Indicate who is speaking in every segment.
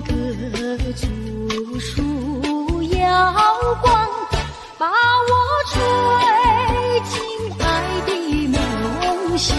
Speaker 1: 隔竹树摇光，把我吹进爱的梦乡。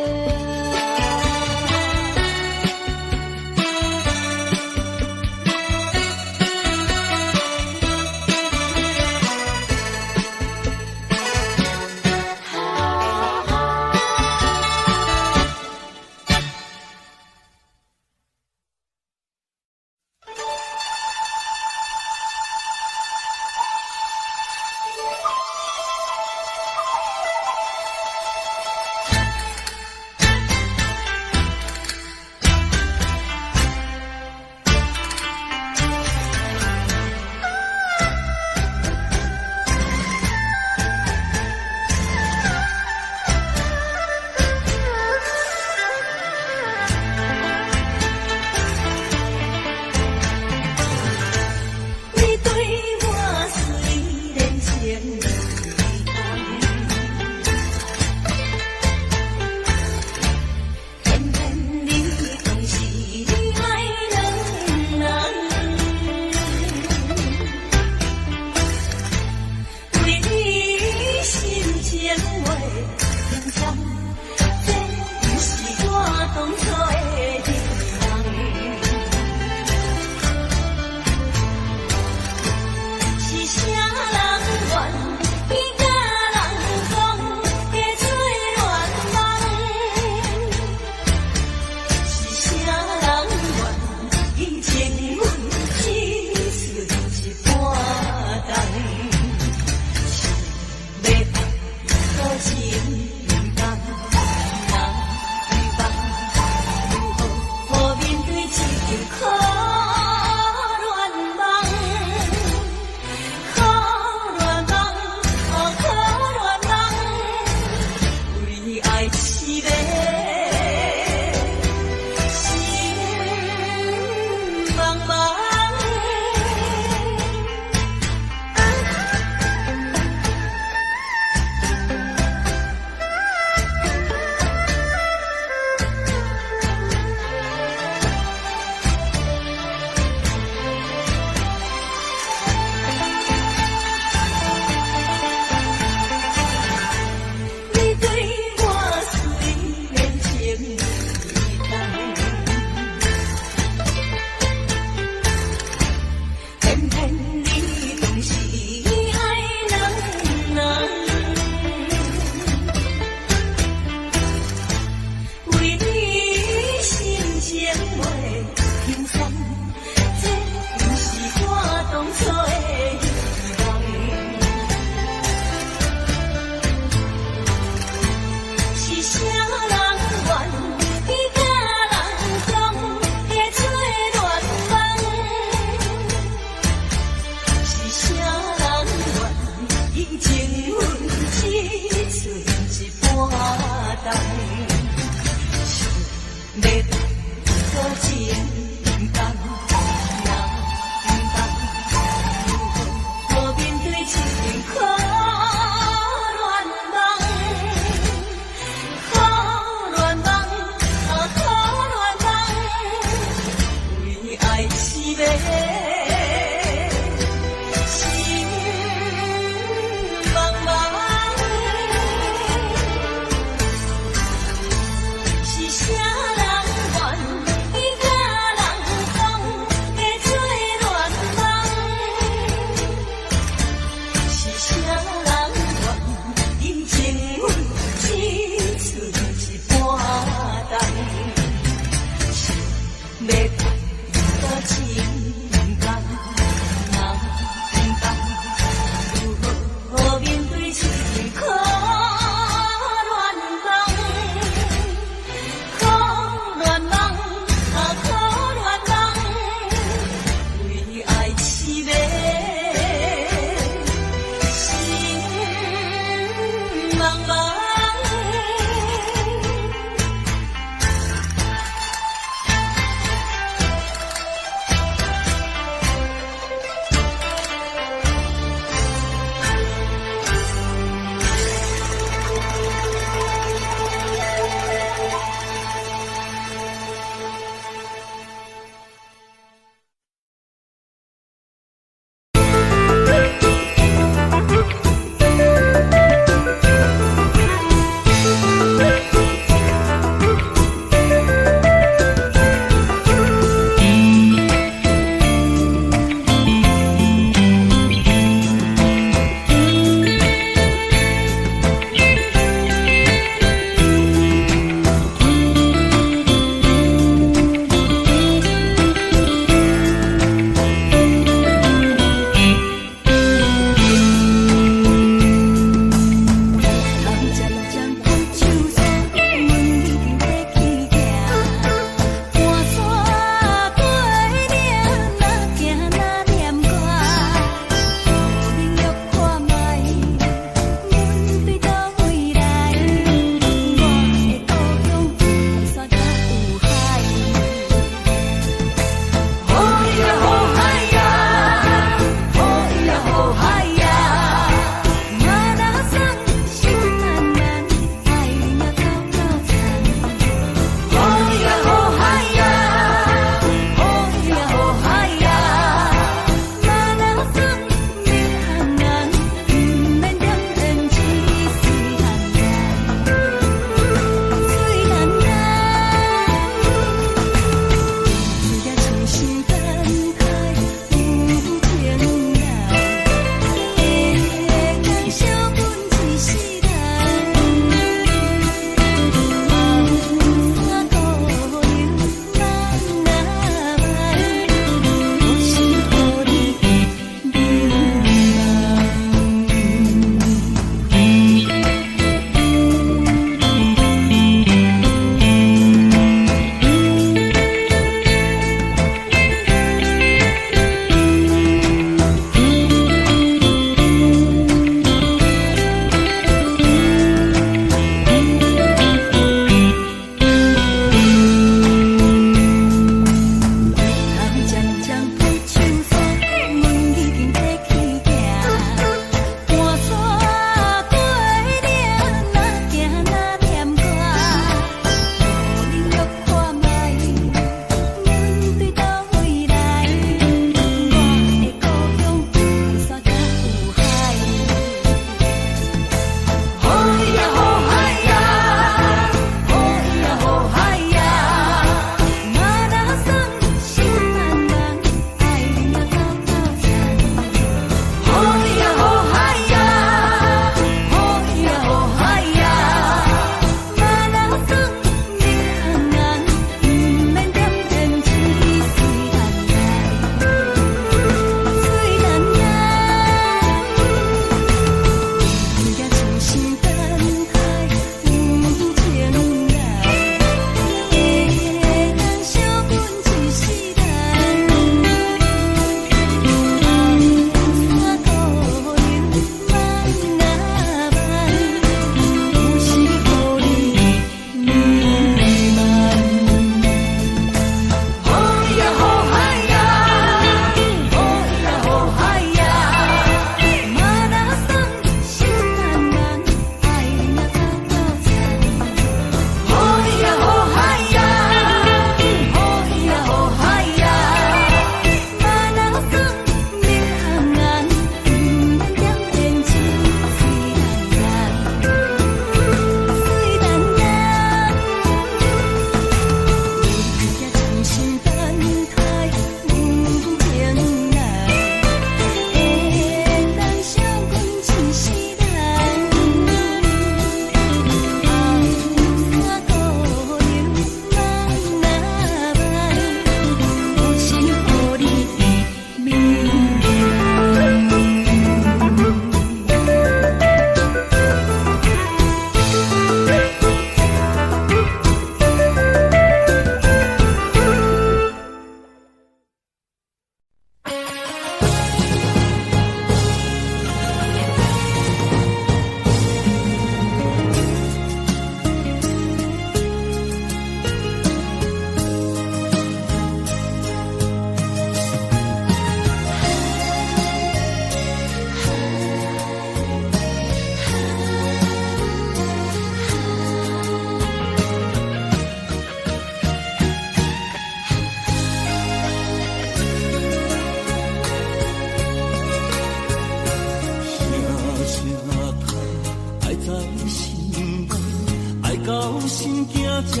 Speaker 2: 才知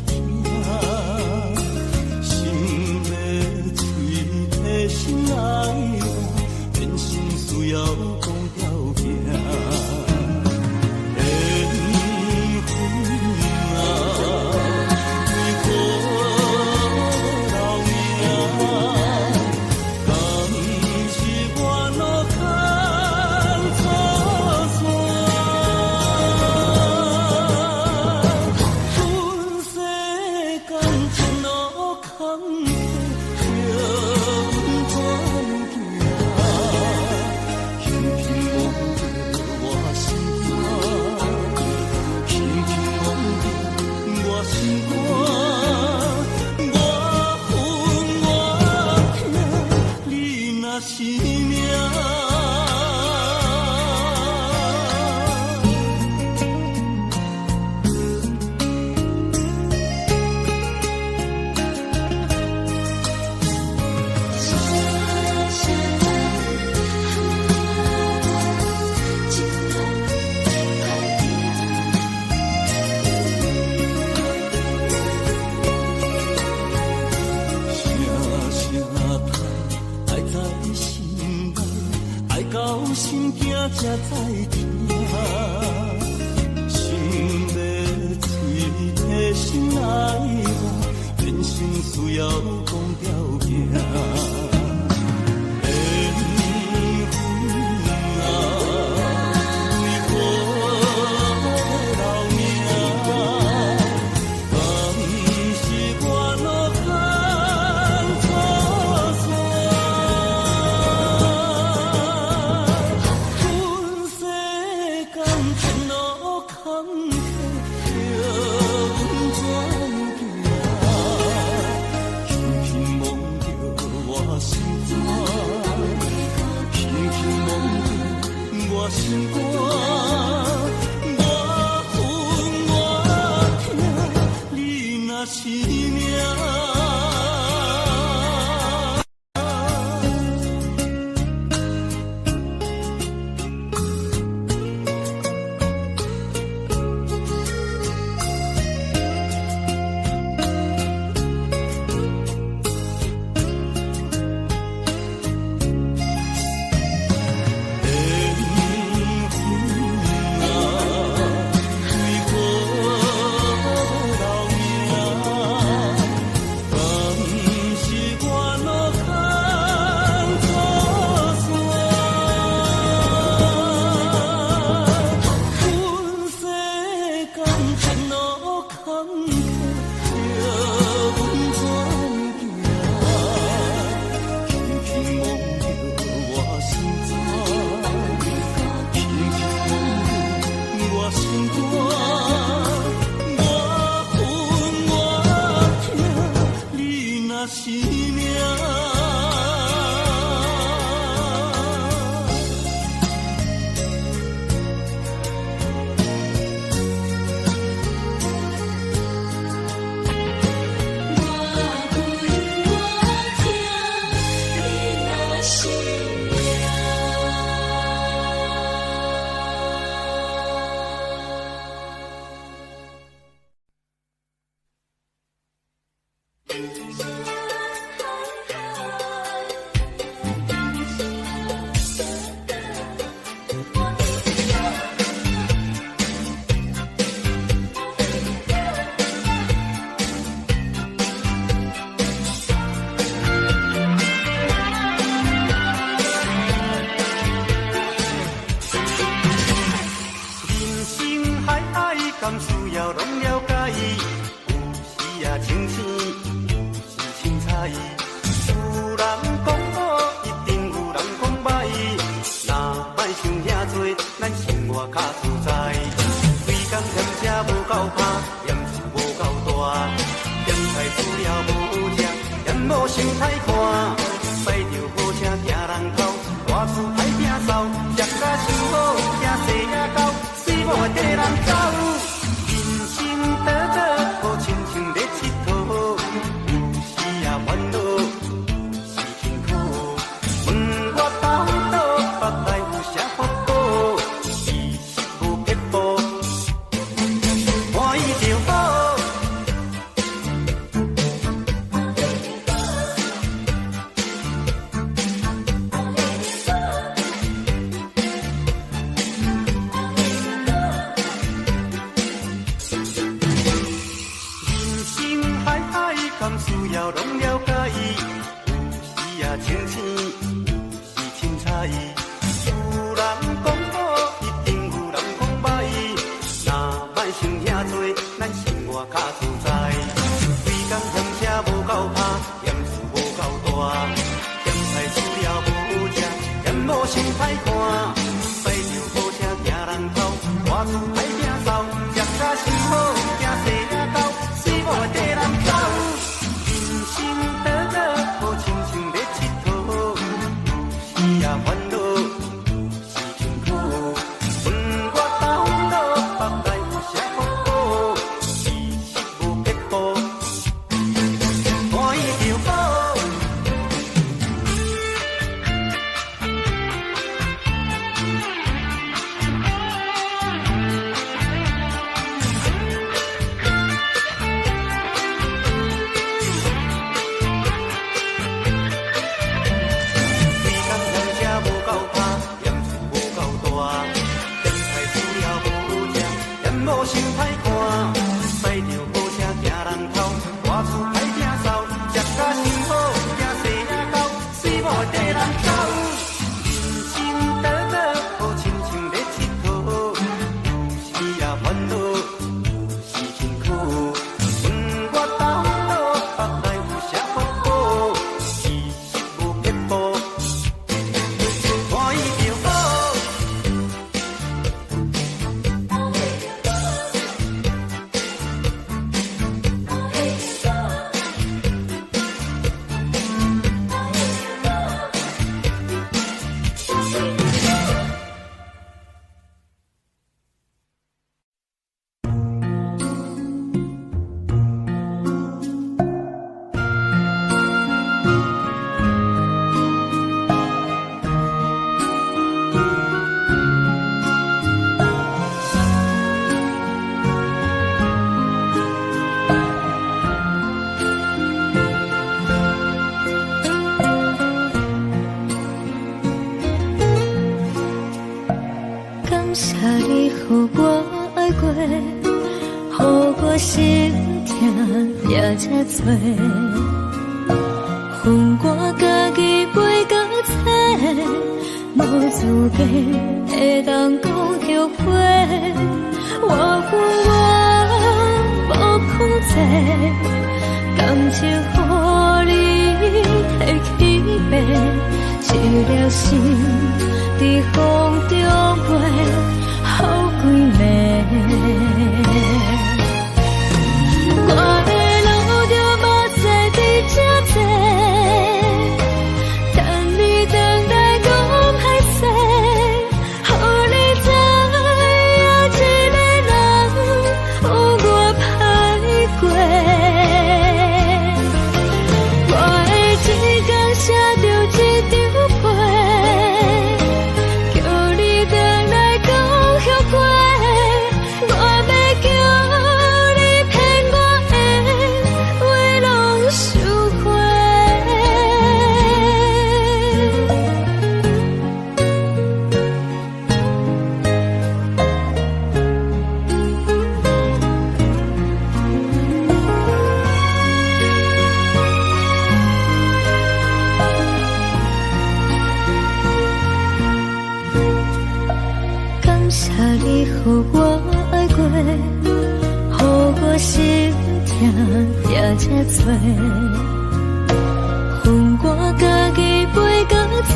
Speaker 2: 听，心要嘴的心爱我，变心需要讲条件。才知听，心要嘴的心爱我，变心需要讲条件。清醒，是凊彩。有人讲好，一定有人讲歹。若莫想遐多，咱生活较自在。规工汤车无够拍，盐厝无够大，咸菜煮了无食，咸某心歹看。驶着好车行人头，大厝歹摒扫，食甲辛苦，惊细仔狗，水某会跟人走。人生短短，好亲像咧佚佗，有时也烦恼，有时辛苦。问我斗落，腹内有啥福报？其实无结果，欢喜就好。
Speaker 1: 这多，恨我家己袂够切，无资格会当讲后悔。我无控制，感情予你提起白，一粒心伫风中飞，好几暝。予我爱过，予我心痛也这多，恨我家己袂够切，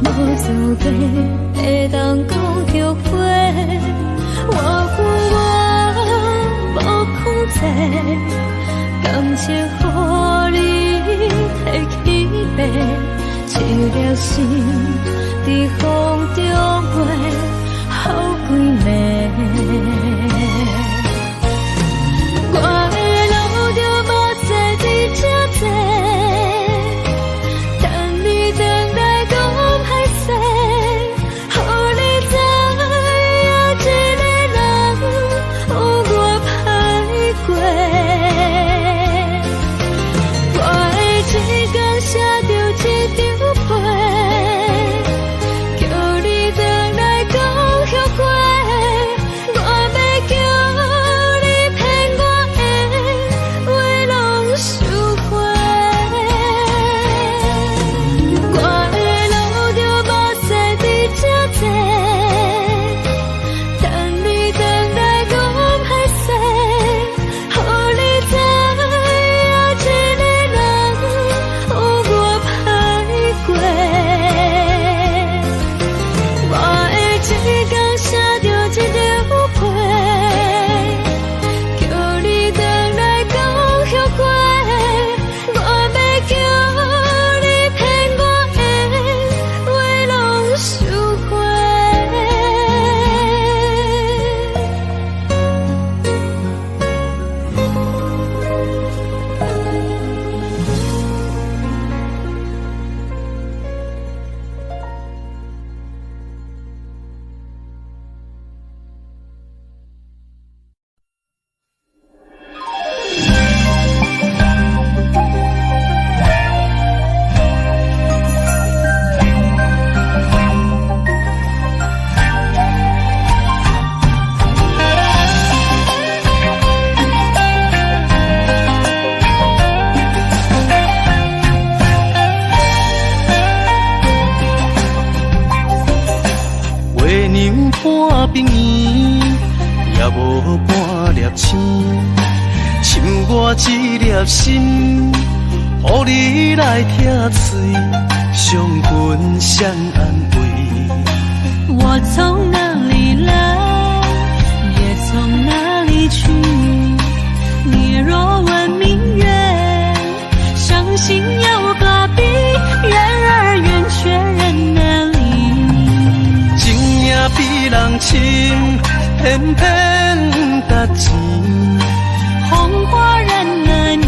Speaker 1: 无资格会当讲后悔。我无控制，感情予你提起白，一粒心伫风中飞。好几暝，我的路就无再伫这多，等你等待讲歹势，予你知影一个人有我歹过。我的一天写着一张被。
Speaker 3: 冰圆，也无半粒星，深我一粒心，予你来听嘴，相伴相安慰。
Speaker 1: 我从哪里来，也从哪里去。你若问明月，伤心又何必？缘儿圆，却人难离。
Speaker 3: 情也比人深，偏偏值钱。
Speaker 1: 红花染了你，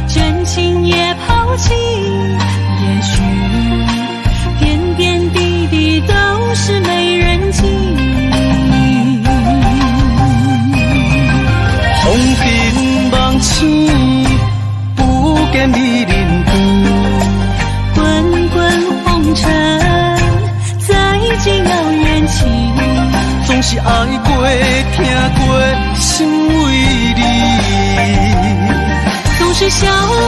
Speaker 1: 真情也抛弃。也许点点滴滴都是没人记。
Speaker 3: 风平梦醒，不见你人边。
Speaker 1: 滚滚红尘，再见遥远情。
Speaker 3: 总是爱过、听过，心为你。
Speaker 1: 总是笑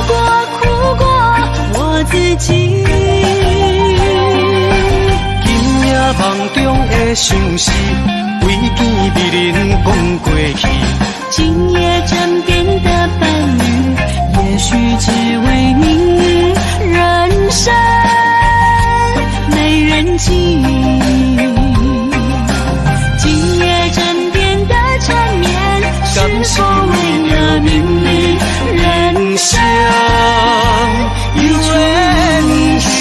Speaker 1: 过、哭过，我自己。
Speaker 3: 今夜梦中的相思，为见美人讲过去。
Speaker 1: 今夜枕边的伴侣，也许只为你。人生没人记。今夜枕边的缠绵，是否为了名利？人生有缘兮。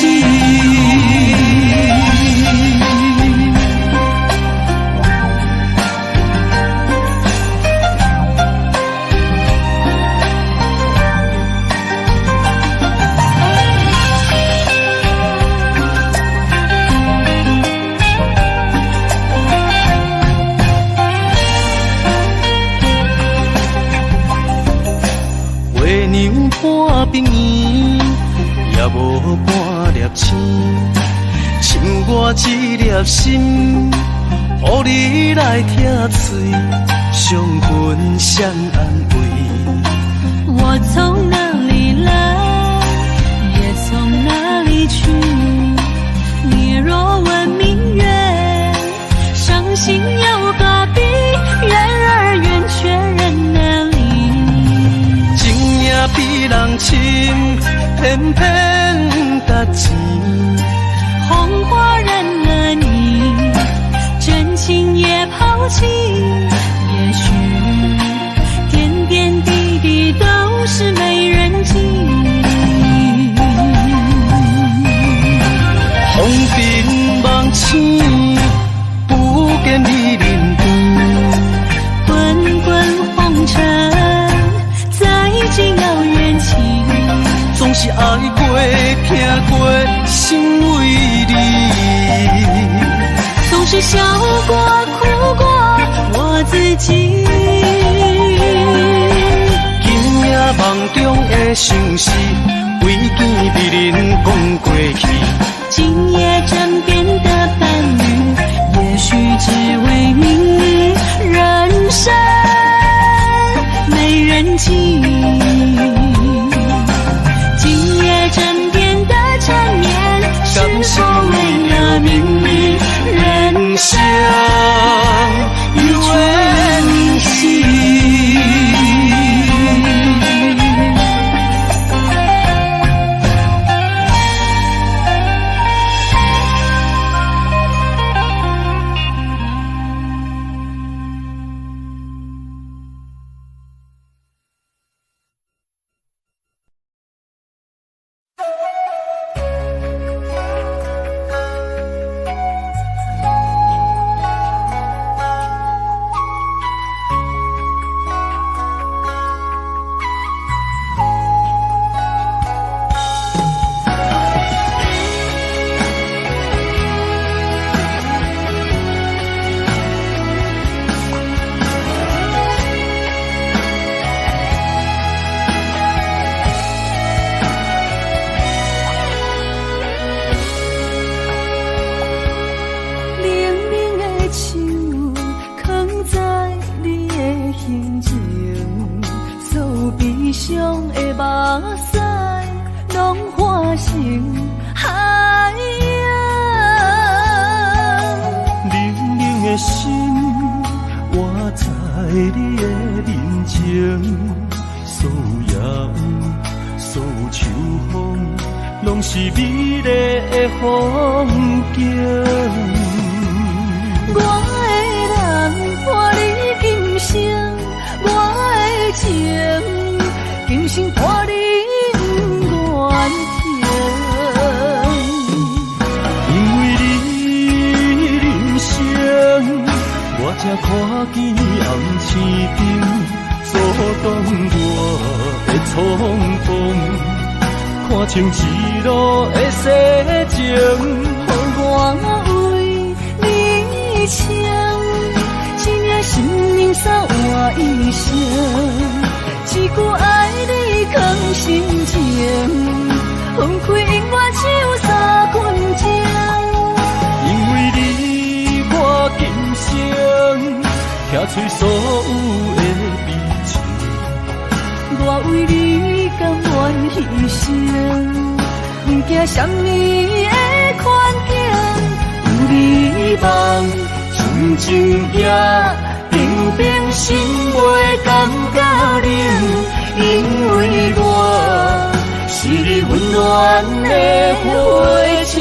Speaker 3: 半冰圆，也无半粒星，深我一粒心，予你来听嘴，相伴相安慰。
Speaker 1: 我从哪里来，也从哪里去。你若问明月，伤心又何必？缘儿圆，却人难离。
Speaker 3: 情也比人深，偏偏值钱。
Speaker 1: 红花染了你，真情也抛弃。也许点点滴滴都是没人记。
Speaker 3: 风平梦醒，不见你人边。
Speaker 1: 滚滚红尘，再见遥远情。
Speaker 3: 总是爱过、听过，心为你。
Speaker 1: 总是笑过、哭过，我自己。
Speaker 3: 今夜梦中的相思，为见美人讲过去。
Speaker 1: 今夜枕边的伴侣，也许只为你。人生没人记。今夜枕边的缠绵，是否为了名利？人生有缘兮。
Speaker 3: 的心，我知你的人情，所有野有，所有秋风，拢是美丽的风景。
Speaker 1: 我的人伴你今生，我的情今生伴你不愿停。
Speaker 3: 因为你人生，我才看见红青顶阻挡我的冲动。看清一路的世情，
Speaker 1: 我为你唱，一领心灵扫我一生，一句爱你藏心情，分开永远只有三分钟。
Speaker 3: 因为你我今生拆碎所有的悲情，
Speaker 1: 我为你甘愿牺牲，不惊什么的困境，有你梦，心情也平平心袂感觉冷，因为我是你温暖的花情。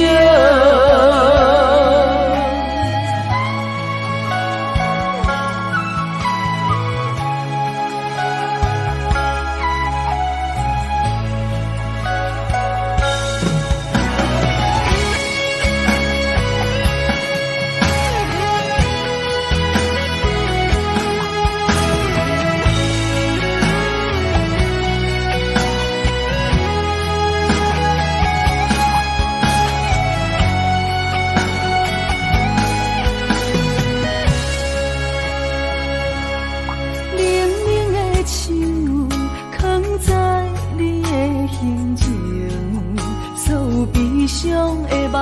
Speaker 1: 伤的目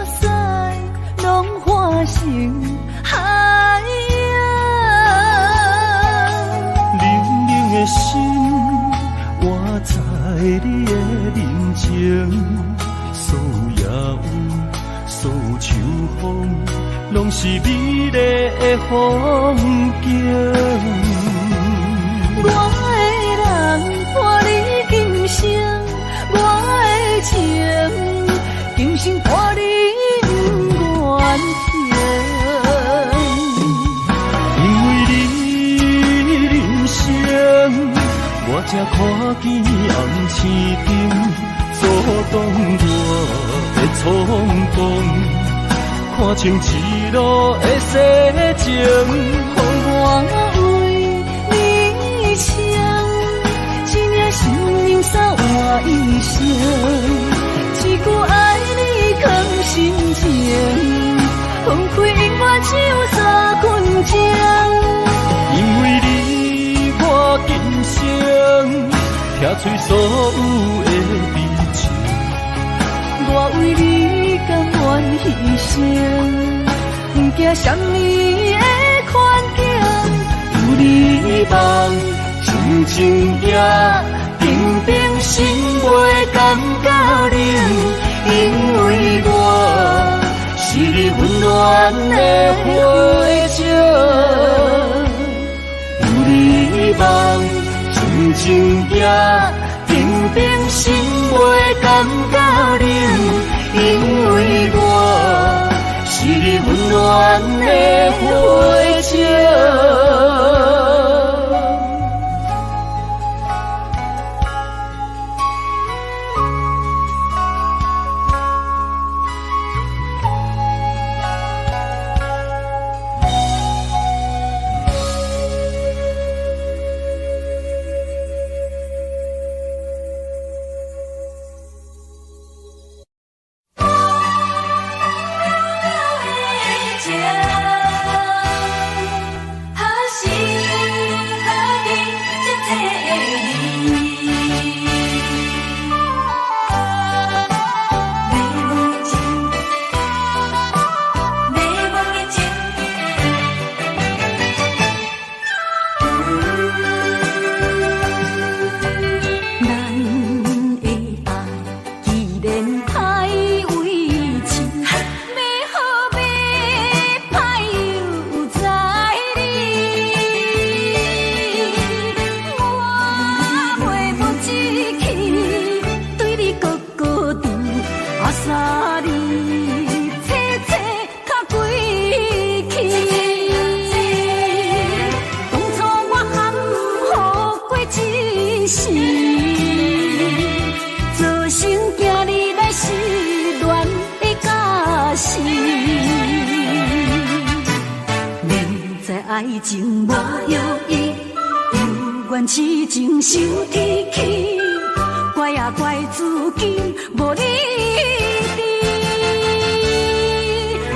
Speaker 1: 屎，拢化成海洋。
Speaker 3: 冷冷的心，我知你的人情，所有野有，所有秋风，拢是美丽的风景。
Speaker 1: 我的人伴你今生，我的情今生伴你不愿停。
Speaker 3: 因为你人生，我才看见红青顶阻挡我的冲动。看清一路的世情，
Speaker 1: 我为你唱，一领心灵扫我一生，一句爱你藏心情，分开永远只有三分钟。
Speaker 3: 因为你我今生拆碎所有的悲情，
Speaker 1: 我为你甘愿牺牲，不惊什么的困境，有你梦，心情也平平心袂感觉冷，因为我是你温暖的花情。有你梦，心情也平平心袂感觉冷，因为我是你温暖的花情。爱情无药医，有缘痴情受天气，怪啊怪自己无理智。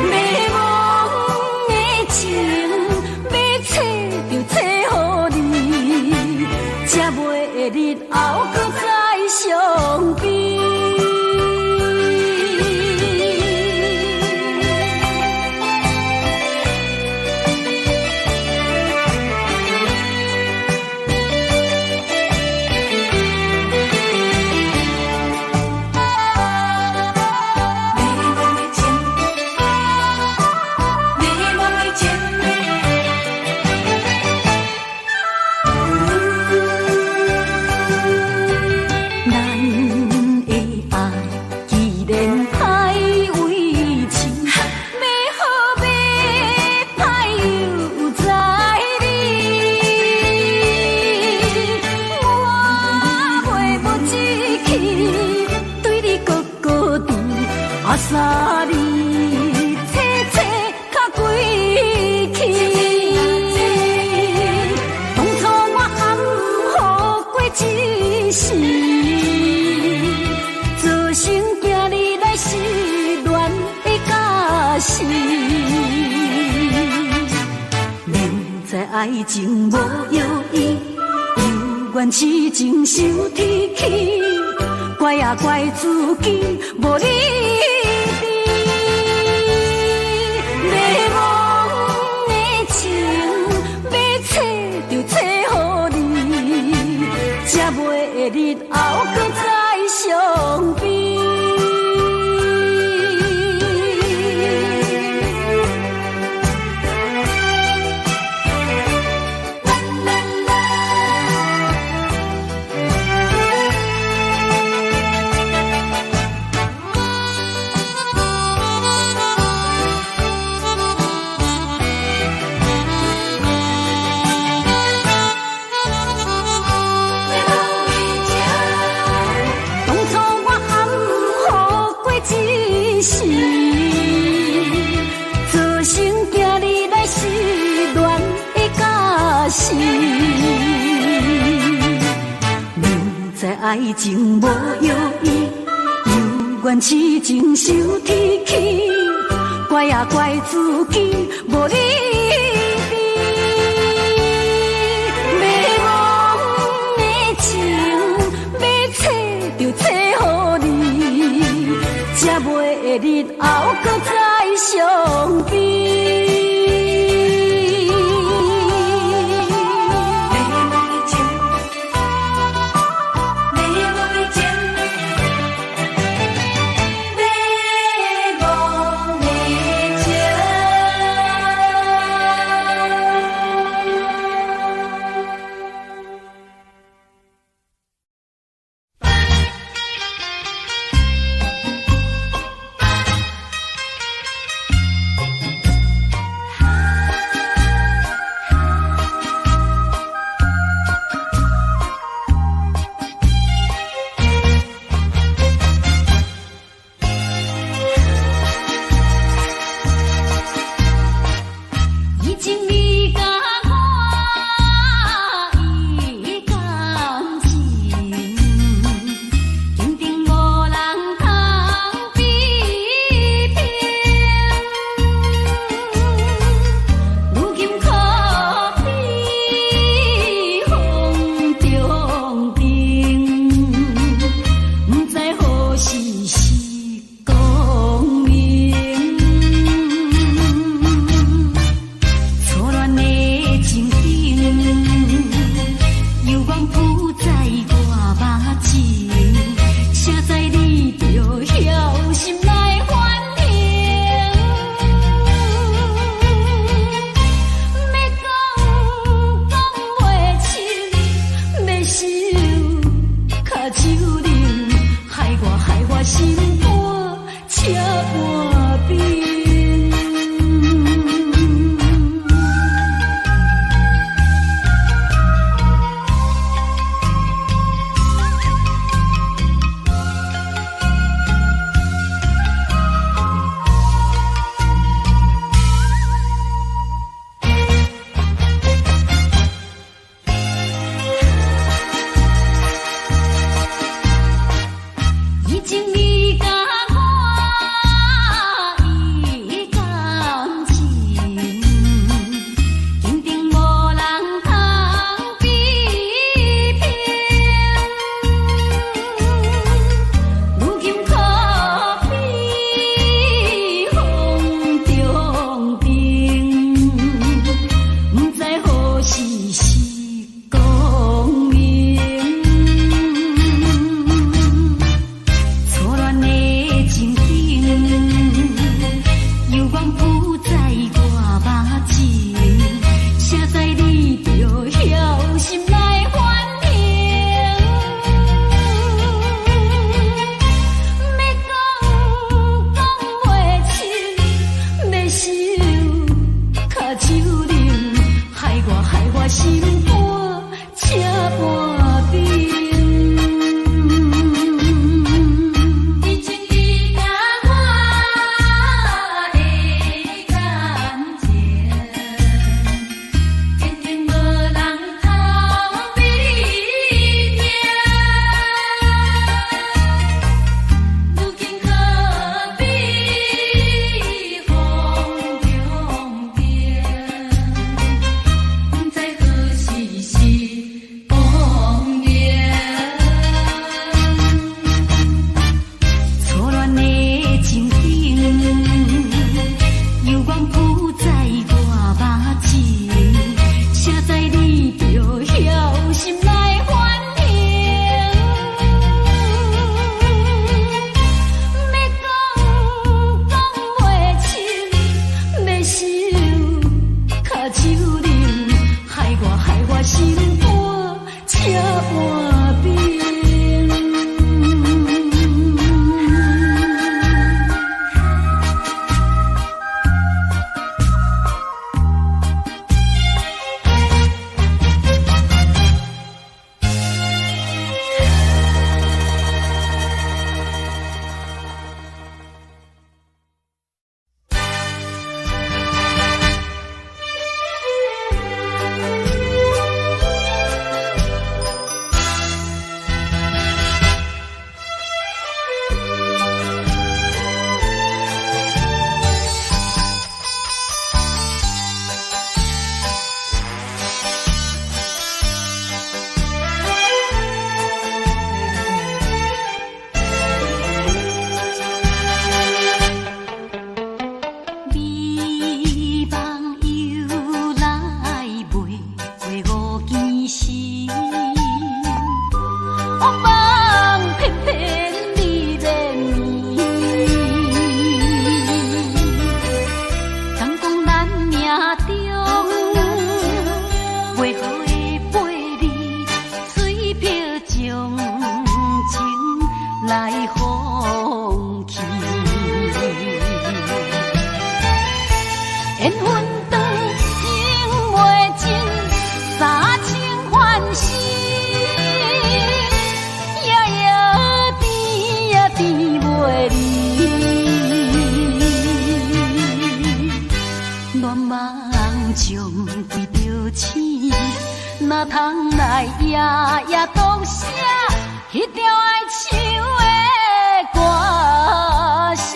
Speaker 1: 迷茫的情，要找就找予你，才袂日后搁再相比。三里切切较归去，当初我暗好过一世，做成行你来是恋的假死。明知爱情无药医，有缘痴情受天气，怪啊怪自己无理。才袂日后搁再相比。是做成行你来是恋的假死，明知爱情无药医，有缘痴情受天气，怪啊怪自己无理智。迷茫的情，要找就找予你，才袂日后搁再相比。甜袂离。乱梦将规着醒，哪通来夜夜当写迄条爱唱的歌词。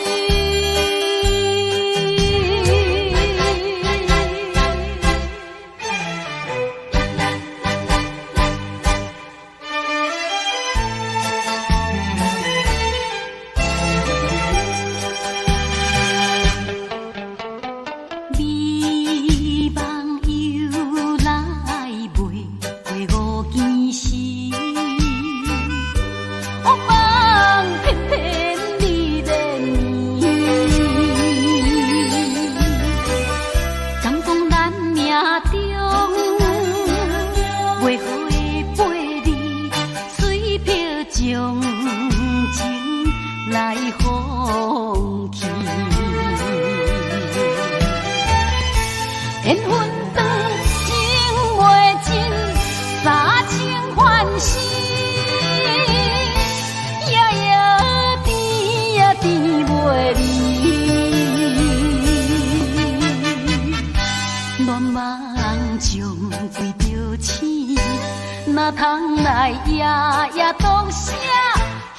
Speaker 1: 哪通来夜夜当写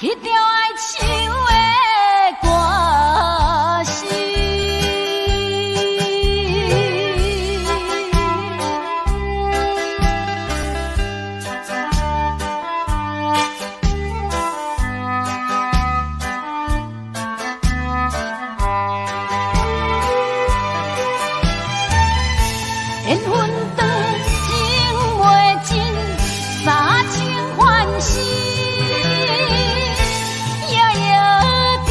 Speaker 1: 迄条爱唱的歌词。缘分长，情袂尽，三情换死，夜夜甜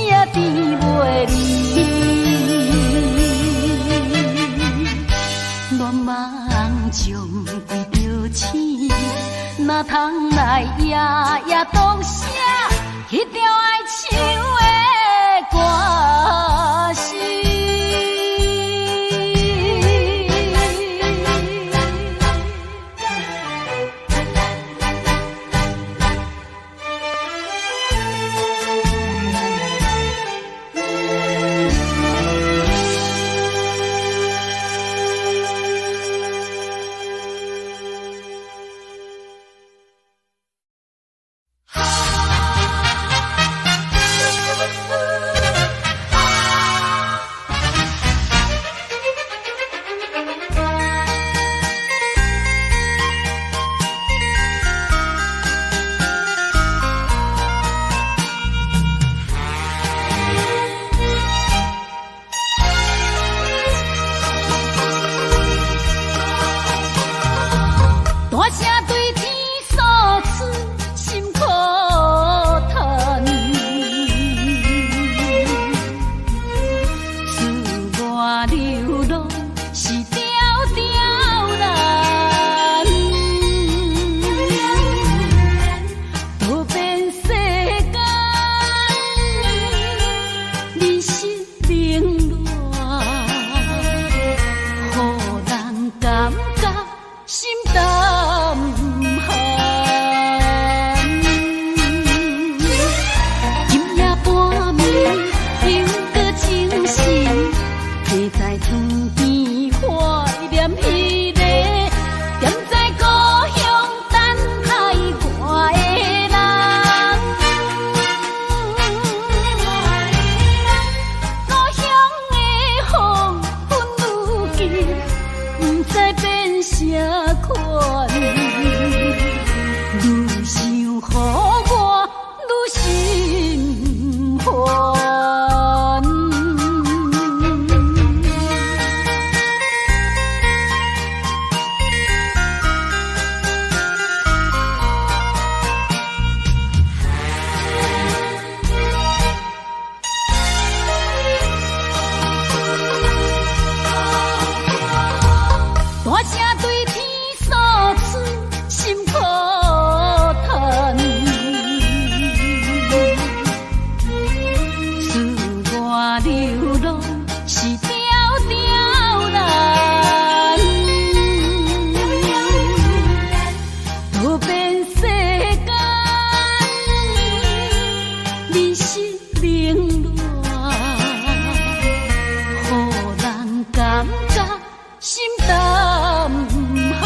Speaker 1: 呀甜袂离。乱梦将规着醒，哪通来夜夜当写迄条爱唱的歌词。是冷暖，予人感觉心淡寒。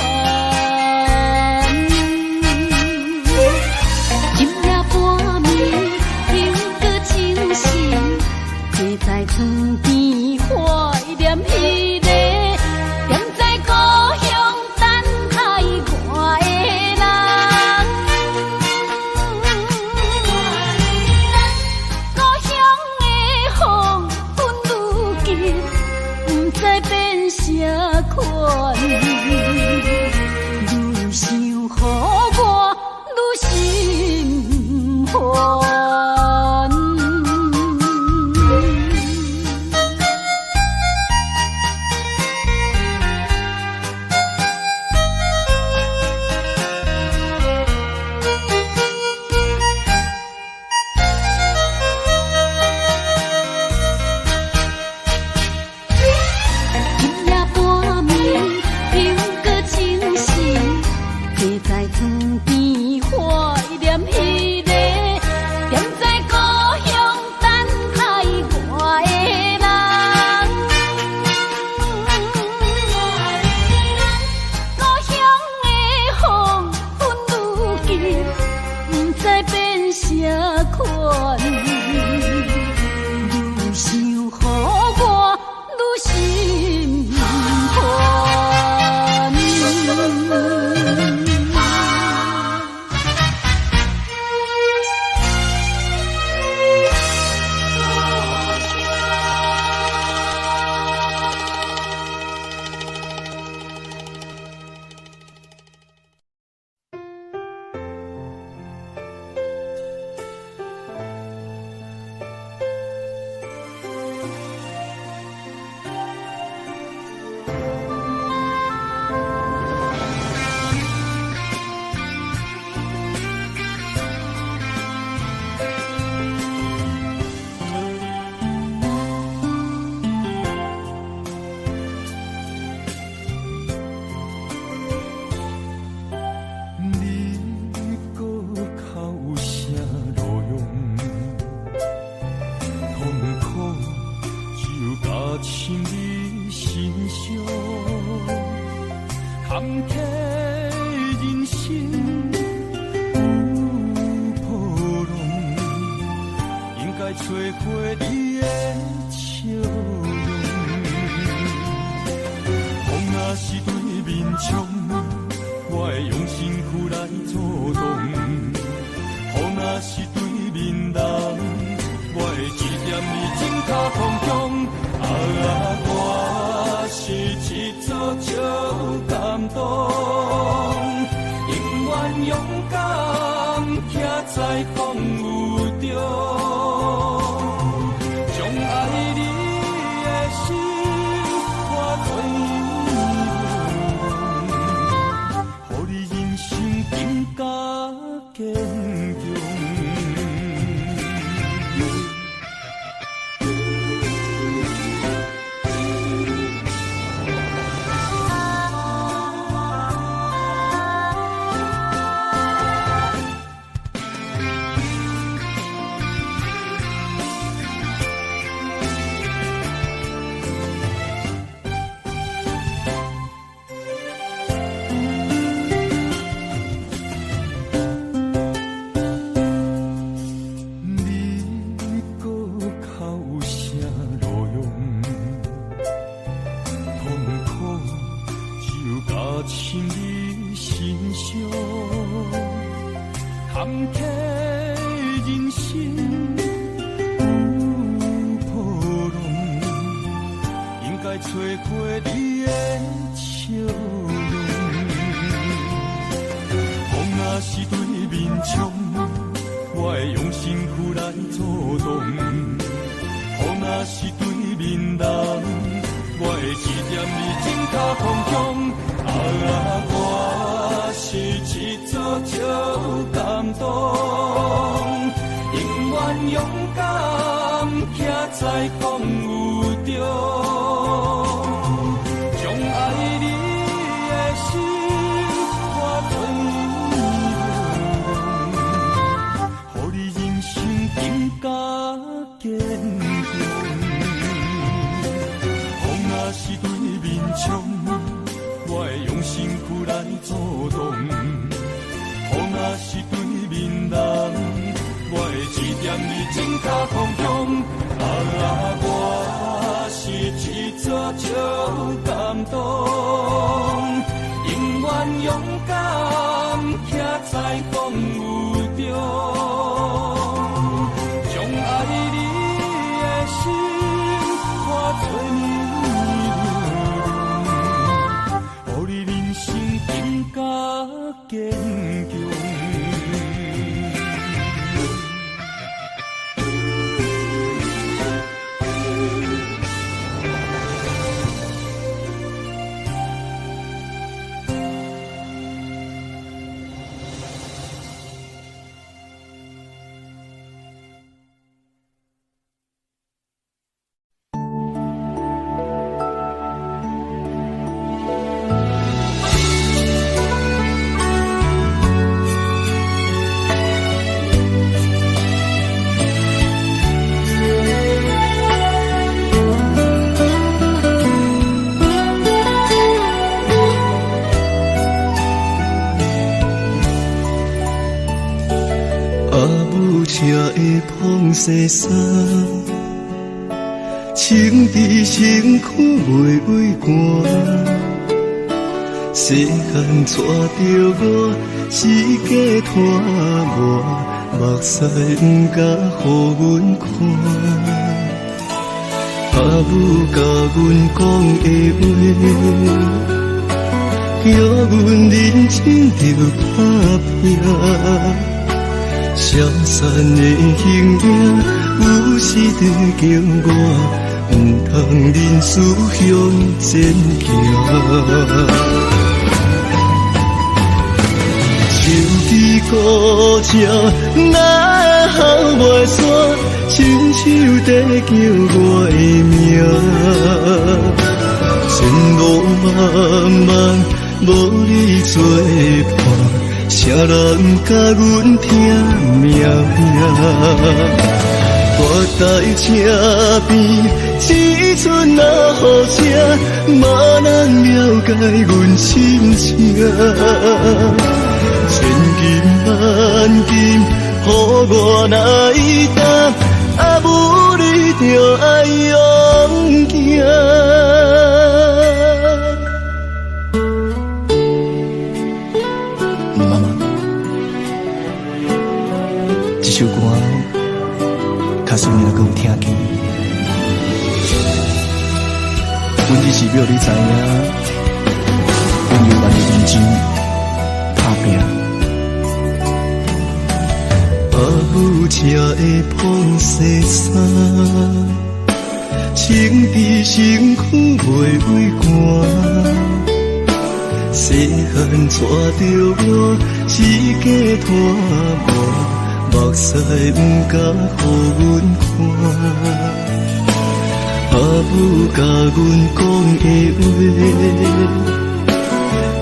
Speaker 1: 今夜半暝，听歌清醒，坐在床边怀念彼个。愈想予我愈心烦。
Speaker 3: 甲
Speaker 4: 坚强。风若是对面冲，我会用身躯来阻挡；风若是对面人，我会指点你正确方向。我是一座少感动，永远勇敢徛在风雨中，将爱你的心化作泥路，予你人生更加坚强。西山，情伫身躯袂畏寒。世间带着我，是假拖磨，目屎不敢予阮看。阿母甲阮讲的话，叫阮认真着打拼。消散的形影，有时就叫我不通忍思向前行。手机孤鸟，哪会哭袂煞？亲手在叫我的名，前路茫茫，无你作伴。谁人甲阮听命命？我在车边，只剩那雨声，无人了解阮心情。千金万金，予我来担，啊母你着爱勇行。这首歌，假使你若搁有听见，阮只是要你知影，阮永远会认真打拼。阿母车的风西衫，情伫身躯袂畏寒。世间带着我，是假拖磨。目屎不敢予阮看，阿母甲阮讲的话，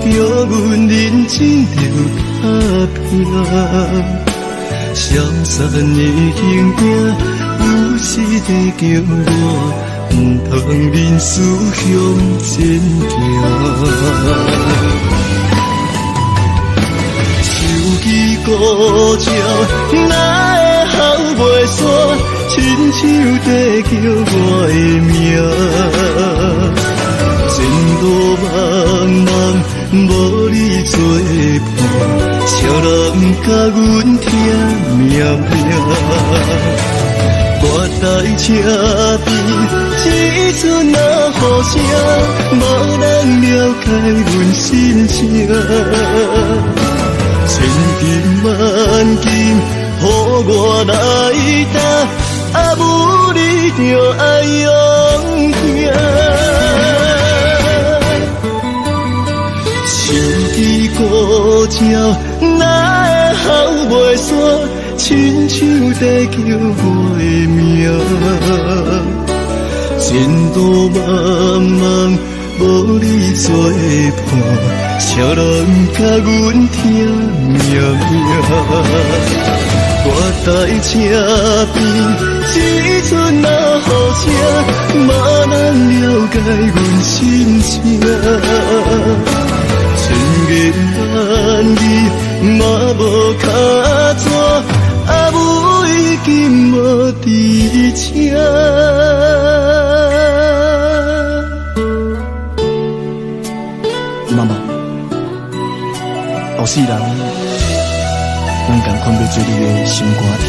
Speaker 4: 叫阮认真着打拼。消散的形影，有时在叫我不通忍思向前行。手机孤鸟，哪会哭袂煞？亲手在叫我的名。前路茫茫，无你作伴，谁人甲阮听命命？我在车边，只剩那雨声，无人了解阮心情。千金万金，予我来担，啊母你着爱勇行。手机孤鸟，哪会哭袂煞？亲手在叫我的名。前路茫茫，无你作伴，谁人甲阮听命命？我在车边，只剩阮心情。千言万语嘛无脚纸，阿母已经无伫车。妈妈，后世人，阮共款要做你的心肝疼。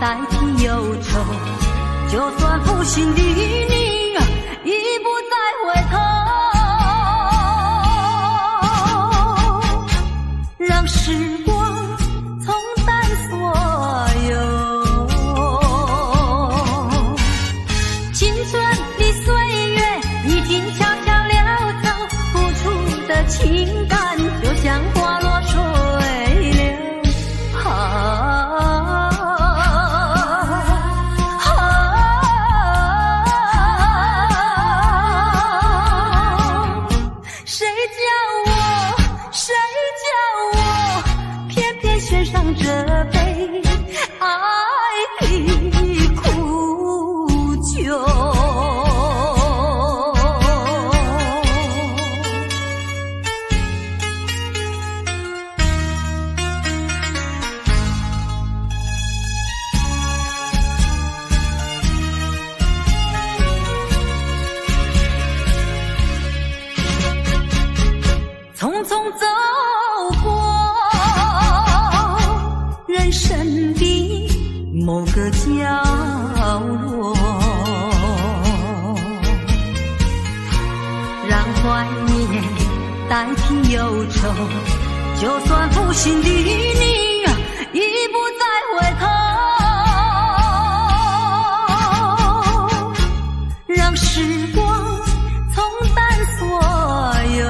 Speaker 1: 代替忧愁，就算负心的你已不再回头，让时光冲淡所有，青春的岁月已经悄悄溜走，付出的情感就像花落水流。这杯爱的苦酒，匆匆走过人生的某个角落，让怀念代替忧愁，就算负心的你已不再回头，让时光冲淡所有，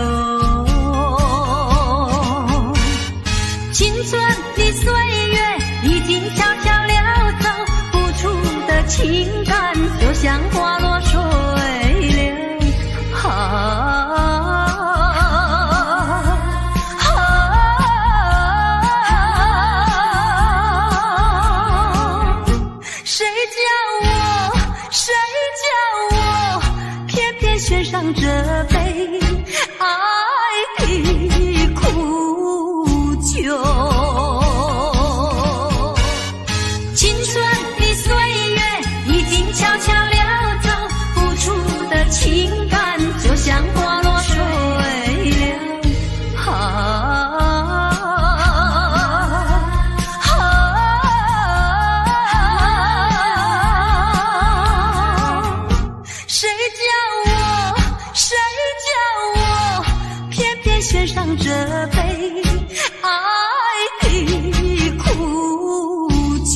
Speaker 1: 青春的岁月已经悄悄溜走，付出的情感就像花落水流。谁叫我偏偏选上这杯爱的苦酒。青春的岁月已经悄悄溜走，付出的情感就像花落水流。谁叫我偏偏选上这杯爱的苦酒。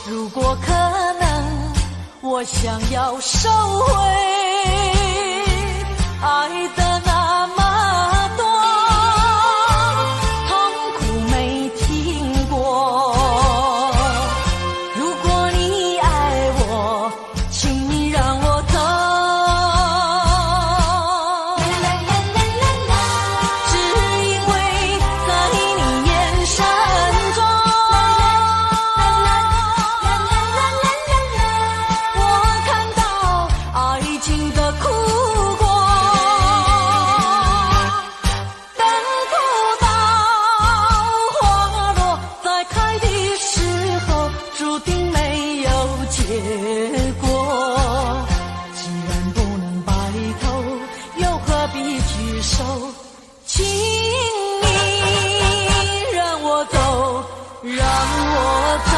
Speaker 1: 如果可能，我想要收回爱的那么多，痛苦没听过。如果你爱我，请你让我走。只因为在你眼神中，请你让我走，让我走，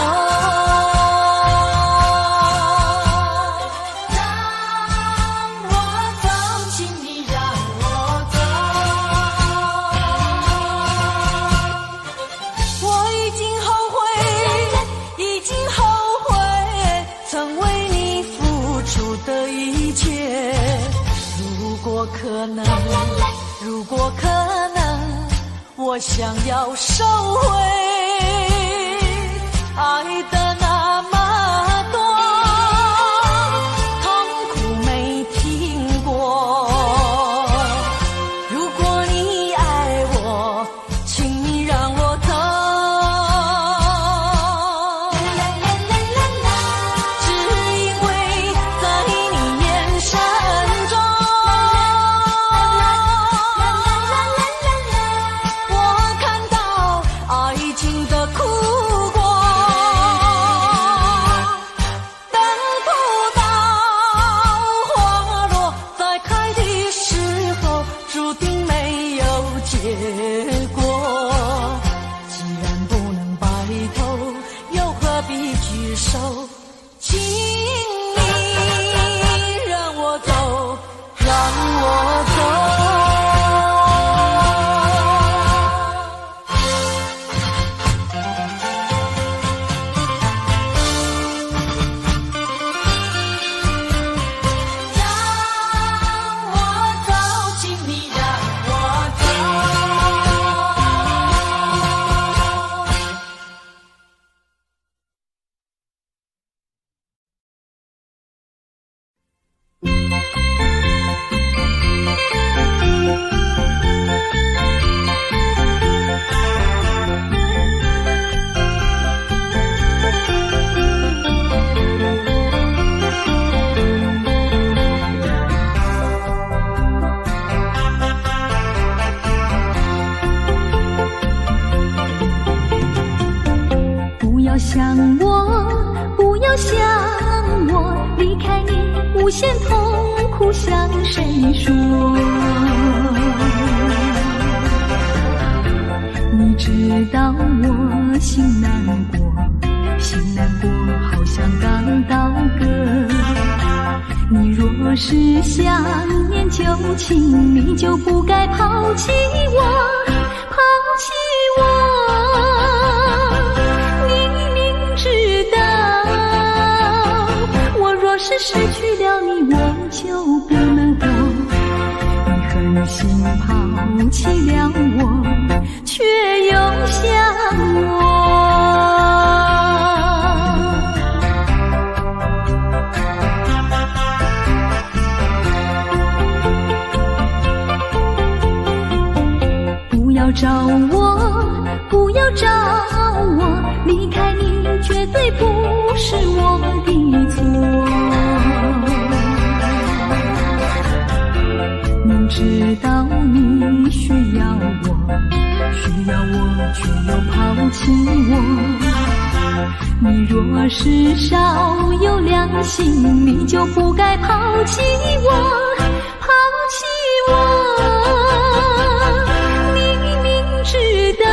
Speaker 1: 让我走，请你让我走。我已经后悔，已经后悔，曾为你付出的一切。如果可能，如果可能，我想要收回爱的那么多，痛苦没听过。如果你爱我，请你让我走。只因为在你眼神中，我看到爱情的哭光。等不到花落再开的时候，注定没有结果。既然不能白头，又何必聚首？请你让我走，让我走。让我走，请你让我走。不要想我，不要想我，离开你无限痛苦向谁说？你知道我心难过，心难过好像刚到歌。你若是想念旧情，你就不该抛弃我，抛弃我。知道，我若是失去了你，我就不能活。你狠心抛弃了我，却又想我。不要找我，不要找我，离开你绝对不是我的错。明知道你需要我，却又抛弃我。你若是少有良心，你就不该抛弃我，抛弃我。你明知道，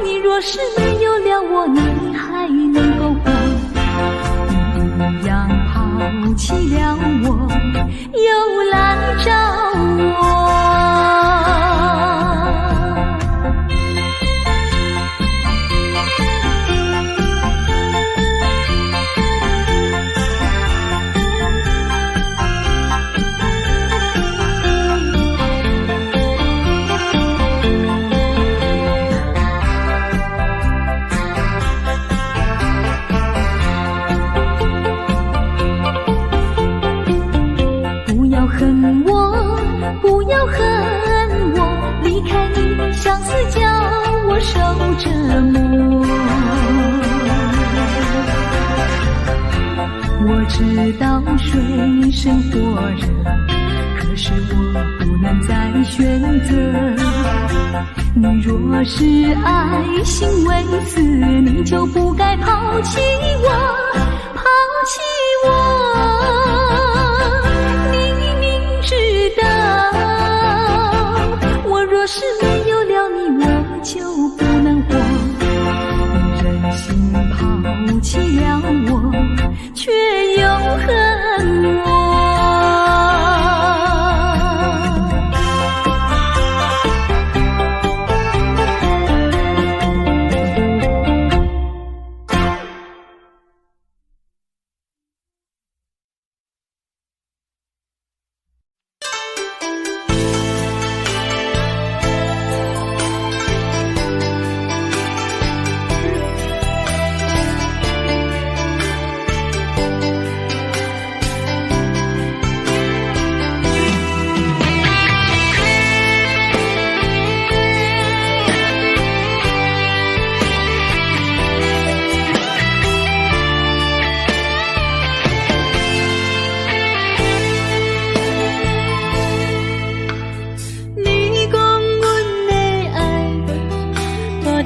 Speaker 1: 你若是没有了我，你还能够活。你一样抛弃了我，又来找我。相思叫我受折磨，我知道水深火热，可是我不能再选择。你若是爱心为此，你就不该抛弃我，抛弃我。你明知道，我若是没有了你，我就不能活。你忍心抛弃了我，却又恨我。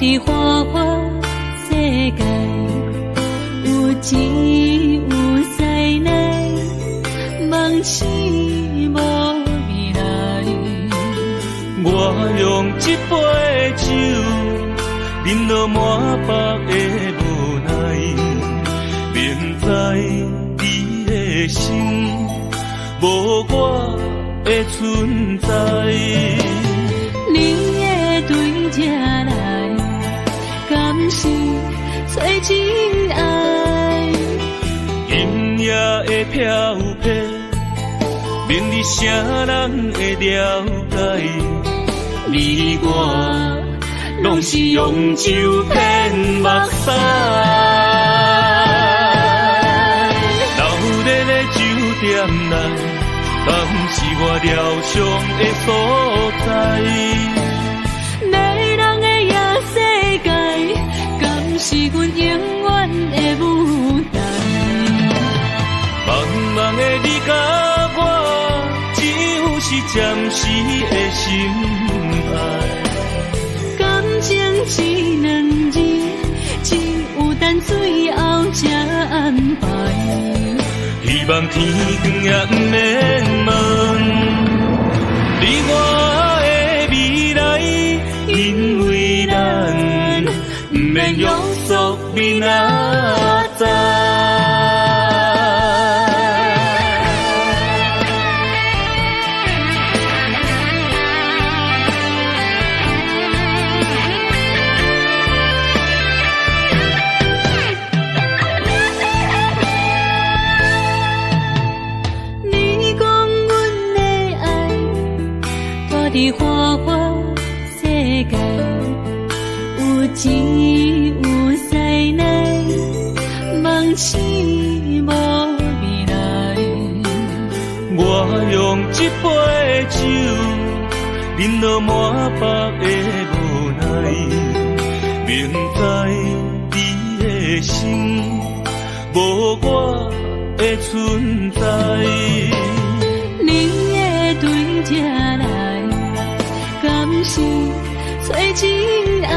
Speaker 1: 伫花花世界，有钱有才能，梦醒无未来。
Speaker 3: 我用一杯酒，饮落满腹的无奈，明知你的心无我的存在。
Speaker 1: 你的对这来，敢是找真爱？
Speaker 3: 音乐的飘飘，明日啥人会了解？你我拢是用酒骗目屎，流热的酒店内，敢是我疗伤的所在？
Speaker 1: 迷人的夜世界，敢是阮永远的舞台？
Speaker 3: 茫茫的你甲我，只有是暂时的心爱。
Speaker 1: 感情只两字，只有等最后才安排。
Speaker 3: 希望天光也不免问你我的未来，因为咱不免约束明仔载。伫花花世界，有钱有才能，梦醒无未来。我用一杯酒，饮落满腹的无奈，明知你的心无我的存在。
Speaker 1: 你的对这来，敢是找真爱？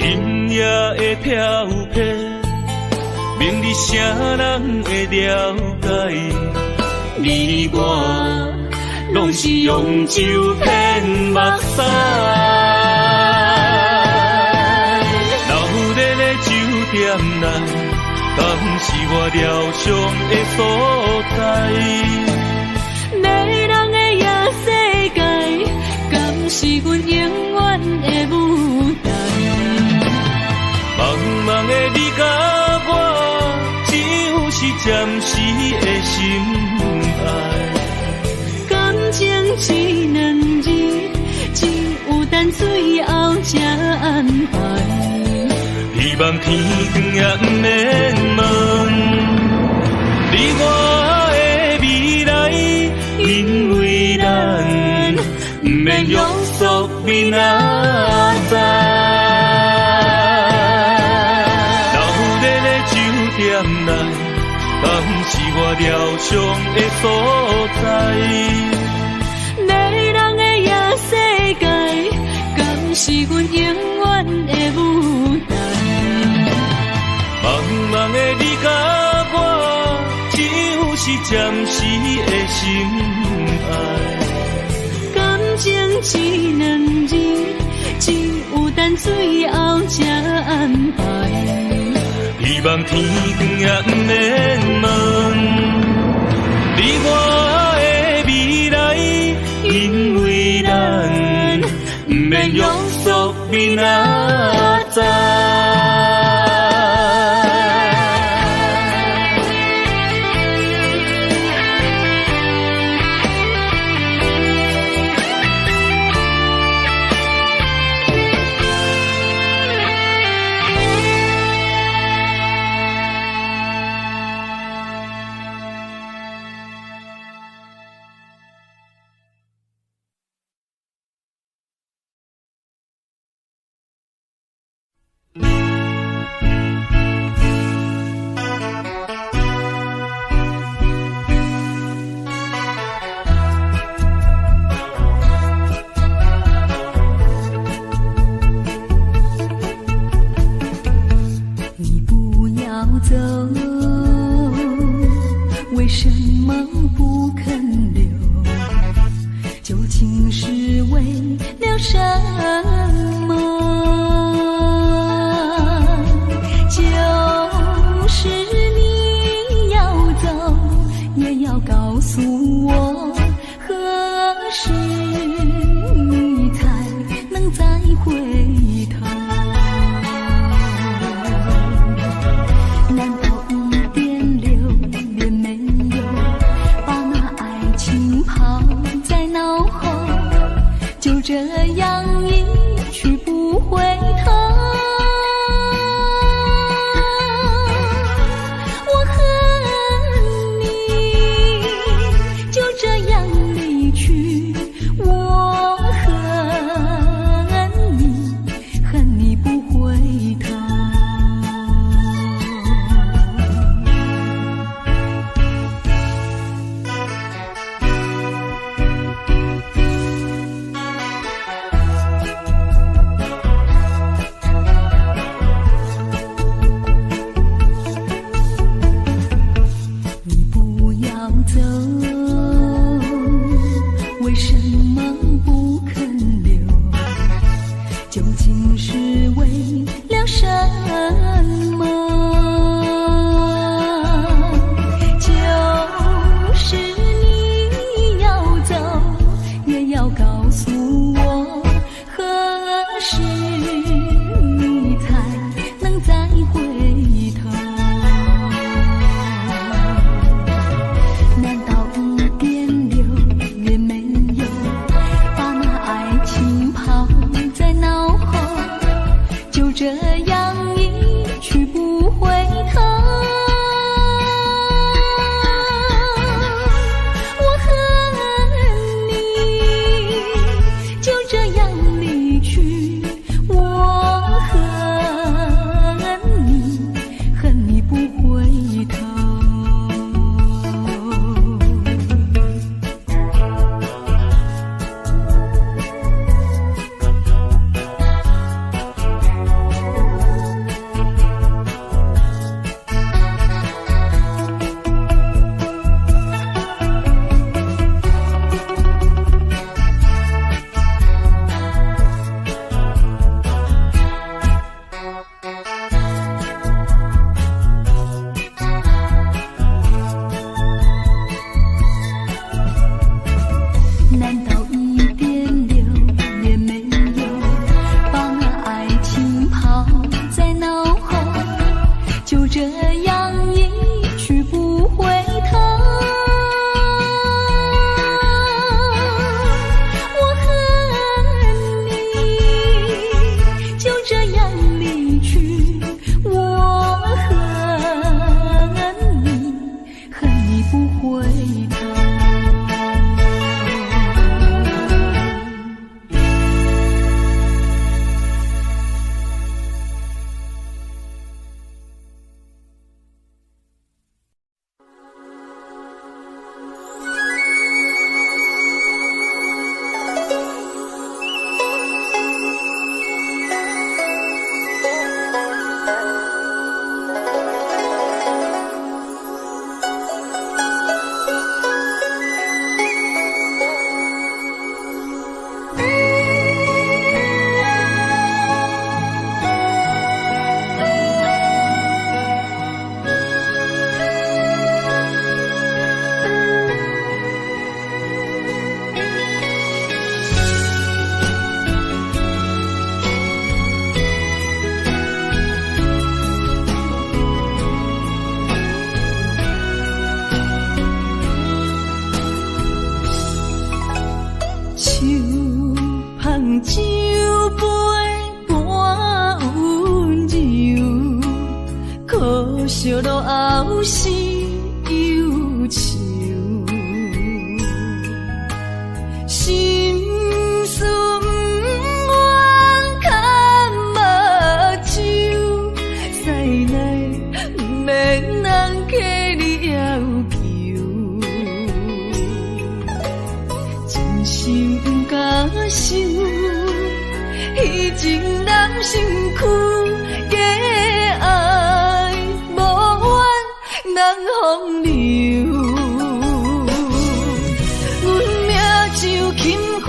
Speaker 3: 音乐的飘飘，明日啥人会了解？你我拢是用酒骗目屎，流热的酒店内，敢是我疗伤的所在？
Speaker 1: 迷人的夜世界，敢是阮永远的舞台？
Speaker 3: 茫茫的你甲我，只有是暂时的心爱。
Speaker 1: 感情只两字，只有等最后才安排。
Speaker 3: 希望天光也不免问你我的未来，因为咱不免约束明仔载。流热的酒店内，敢是我疗伤的所在？
Speaker 1: 迷人的夜世界，敢是阮永远的舞台？
Speaker 3: 茫茫的你甲我，只有是暂时的心爱。
Speaker 1: 感情只两字，只有等最后才安排。
Speaker 3: 希望天光也不免问你我的未来，因为咱不免约束明仔载。
Speaker 1: 是为了什么？就是你要走，也要告诉我，何时你才能再回头？难道一点留恋没有，把那爱情抛在脑后，就这样一去不回头？我恨你就这样离去，我恨你，恨你不回头。走，为什么不肯留？究竟是为了什么？就是你要走，也要告诉我，何时你才能再回头？这样一去不回头，我恨你就这样离去，我恨你，恨你不回头。难道一点留也没有，把那爱情抛在脑后，就这样一去不回头？我恨你就这样离去，我恨你，恨你不回头。酒杯半温柔，可惜落后是忧愁。心事不愿牵目睭，使来不免人客你要求。真心不敢想。彼情人身躯，假爱无缘人风流。阮命就轻花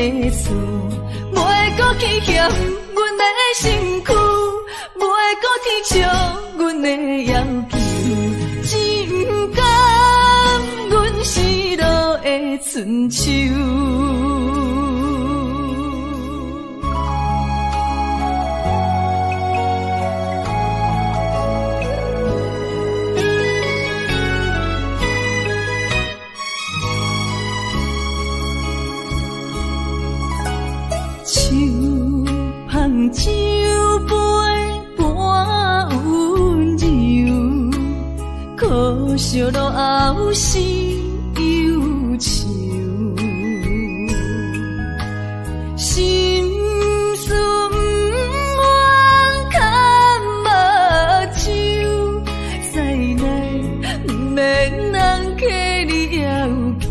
Speaker 1: 的事，袂搁去嫌阮的身躯，袂搁天笑阮的要求，只甘阮失落的春秋。酒杯半温柔，可惜落后是忧愁。心事不愿牵目睭，再来不免人客你要求，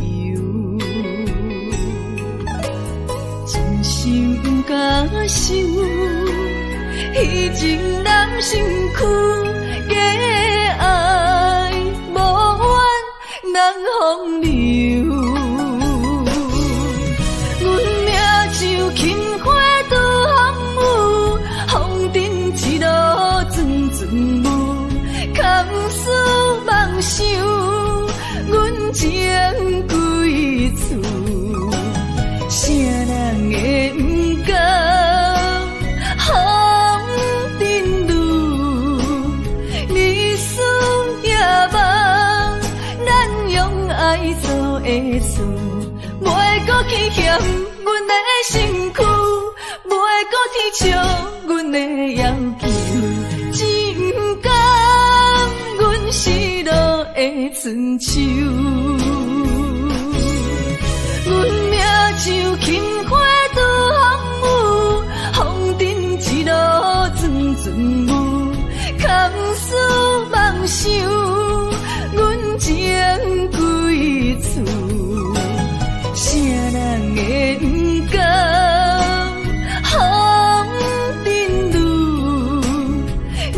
Speaker 1: 真心不敢想。以前男身躯假爱无怨人风流，阮命就轻花拄风雨，风尘一路转转舞，空思梦想，阮情归厝，啥人会不甘？做的事，袂搁去嫌阮的身躯，袂搁天笑阮的要求，只不甘阮失落的春秋。阮命就轻花拄风雨，风尘一路转转舞，空思梦想，阮情归厝，啥人会不甘？风尘路，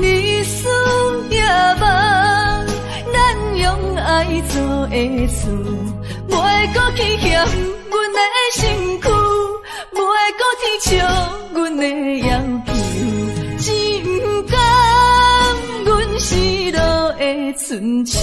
Speaker 1: 日思夜梦，咱用爱做的事，袂搁去嫌阮的身躯，袂搁天笑阮的要求，只不甘阮失落的春秋。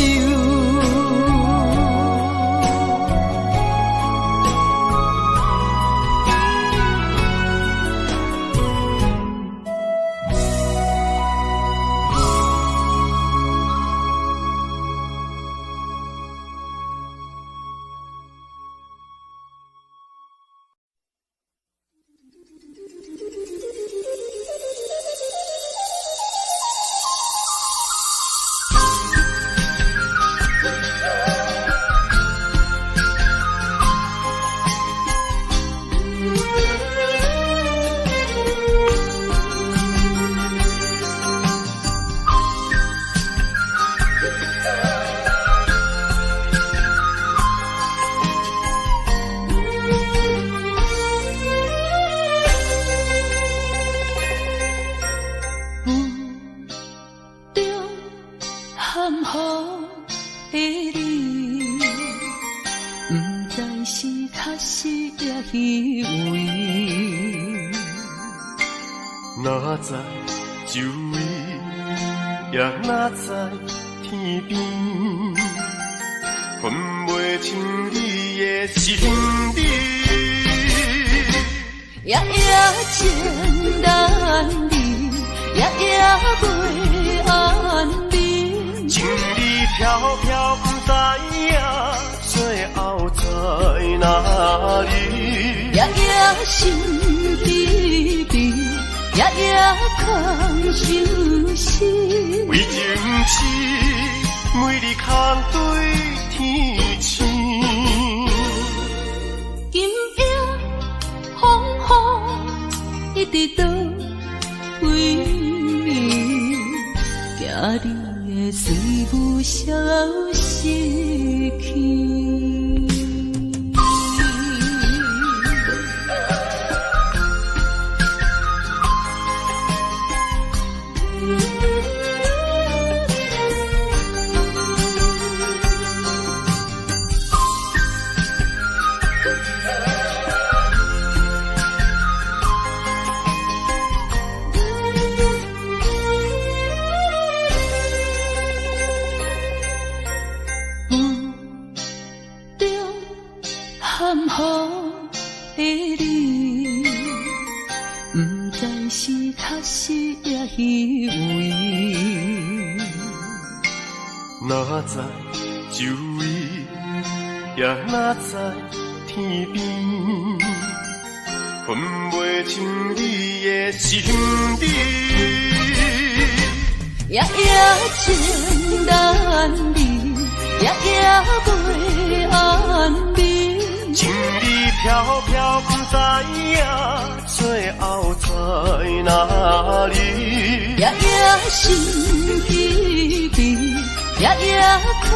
Speaker 3: 哪知周围，也哪知天边，分袂清你的心理。
Speaker 1: 夜夜情难离，夜夜袂安宁。
Speaker 3: 情意飘飘，不知影最后在哪里。
Speaker 1: 夜夜心悲悲，夜夜空相思。
Speaker 3: 为情痴，每日空对天星。
Speaker 1: 今夜风雨一直倒位，惊你的随不消息去。
Speaker 3: 哪知周围，也哪知天边，分袂清你的心底。
Speaker 1: 夜夜情难离，夜夜袂安眠。
Speaker 3: 情意飘飘，不知影最后在哪里。
Speaker 1: 夜夜心依依，夜夜空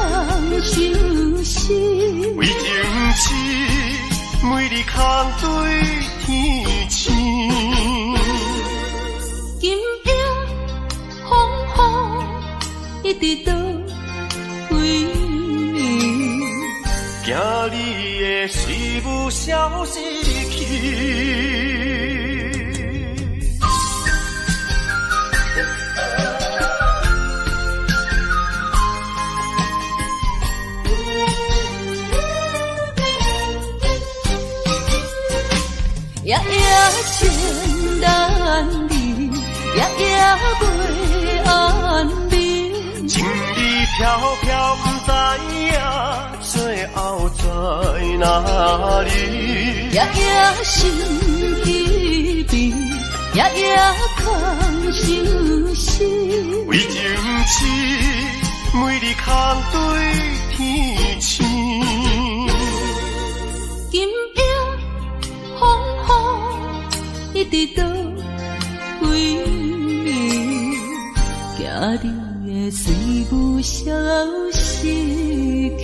Speaker 1: 相思。
Speaker 3: 为情痴，每日空对天星。
Speaker 1: 今夜风雨一直到为暝，
Speaker 3: 惊你的随无消息去。
Speaker 1: 夜夜情难离，夜夜袂安眠。
Speaker 3: 情意飘飘，不知影最后在哪里。
Speaker 1: 夜夜心依依，夜夜空相思。
Speaker 3: 为情痴，每日空对天星。
Speaker 1: 今夜风雨一直到为暝，惊你的随无消息去。